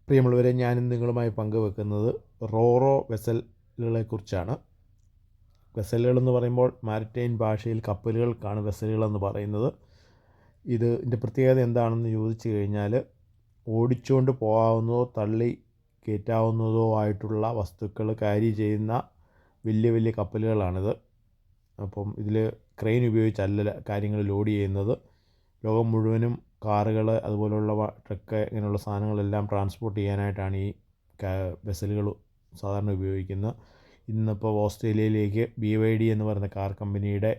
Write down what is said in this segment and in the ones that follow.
പ്രിയമുള്ളവരെ, ഞാനും നിങ്ങളുമായി പങ്കുവെക്കുന്നത് റോറോ വെസലുകളെക്കുറിച്ചാണ്. വെസലുകളെന്ന് പറയുമ്പോൾ മാരിടൈം ഭാഷയിൽ കപ്പലുകൾക്കാണ് വെസലുകളെന്ന് പറയുന്നത്. ഇതിൻ്റെ പ്രത്യേകത എന്താണെന്ന് ചോദിച്ചു കഴിഞ്ഞാൽ, ഓടിച്ചുകൊണ്ട് പോകാവുന്നതോ തള്ളി കയറ്റാവുന്നതോ ആയിട്ടുള്ള വസ്തുക്കൾ ക്യാരി ചെയ്യുന്ന വലിയ വലിയ കപ്പലുകളാണിത്. അപ്പം ഇതിൽ ക്രെയിൻ ഉപയോഗിച്ചല്ല കാര്യങ്ങൾ ലോഡ് ചെയ്യുന്നത്. ലോകം മുഴുവനും കാറുകൾ, അതുപോലുള്ള ട്രക്ക്, ഇങ്ങനെയുള്ള സാധനങ്ങളെല്ലാം ട്രാൻസ്പോർട്ട് ചെയ്യാനായിട്ടാണ് ഈ വെസലുകൾ സാധാരണ ഉപയോഗിക്കുന്നത്. ഇന്നിപ്പോൾ ഓസ്ട്രേലിയയിലേക്ക് BYD എന്ന് പറയുന്ന കാർ കമ്പനിയുടെ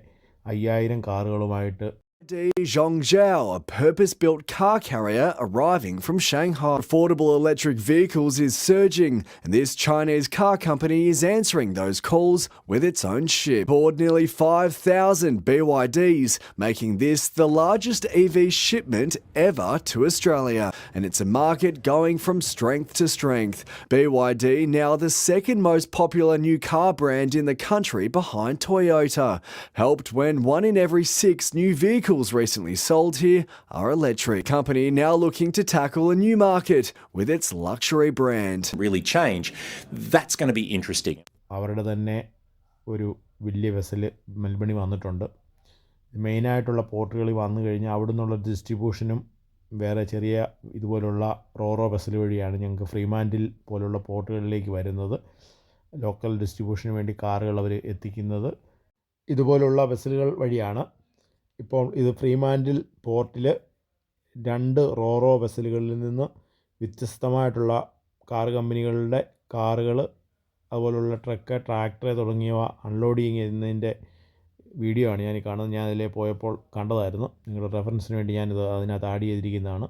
5000 കാറുകളുമായിട്ട് Zhongzhou, a purpose-built car carrier arriving from Shanghai. Affordable electric vehicles is surging, and this Chinese car company is answering those calls with its own ship. Aboard nearly 5,000 BYDs, making this the largest EV shipment ever to Australia. And it's a market going from strength to strength. BYD now the second most popular new car brand in the country behind Toyota. Helped when 1 in every 6 new vehicles recently sold here are electric. Company now looking to tackle a new market with its luxury brand. Really change. That's going to be interesting. അവരുടെ തന്നെ ഒരു വലിയ vessel മെൽബണിൽ വന്നിട്ടുണ്ട്. മെയിനായിട്ടുള്ള പോർട്ടുകളിൽ വന്നു കഴിഞ്ഞാൽ അവിടെ നിന്നുള്ള ഡിസ്ട്രിബ്യൂഷനും വേറെ ചെറിയ ഇതുപോലുള്ള റോറോ വെസൽ വഴിയാണ് ഞങ്ങൾക്ക് ഫ്രീമാൻഡിൽ പോലുള്ള പോർട്ടുകളിലേക്ക് വരുന്നത്. ലോക്കൽ ഡിസ്ട്രിബ്യൂഷന് വേണ്ടി കാറുകൾ അവർ എത്തിക്കുന്നത് ഇതുപോലുള്ള വെസലുകൾ വഴിയാണ്. ഇപ്പോൾ ഇത് ഫ്രീമാൻഡിൽ പോർട്ടിൽ 2 റോറോ വെസലുകളിൽ നിന്ന് വ്യത്യസ്തമായിട്ടുള്ള കാർ കമ്പനികളുടെ കാറുകൾ, അതുപോലുള്ള ട്രക്ക്, ട്രാക്ടർ തുടങ്ങിയവ അൺലോഡ് ചെയ്യുന്നതിൻ്റെ വീഡിയോ ആണ് ഞാൻ കാണുന്നത്. ഞാൻ അതിൽ പോയപ്പോൾ കണ്ടതായിരുന്നു. നിങ്ങളുടെ റെഫറൻസിന് വേണ്ടി ഞാനിത് അതിനകത്ത് ആഡ് ചെയ്തിരിക്കുന്നതാണ്.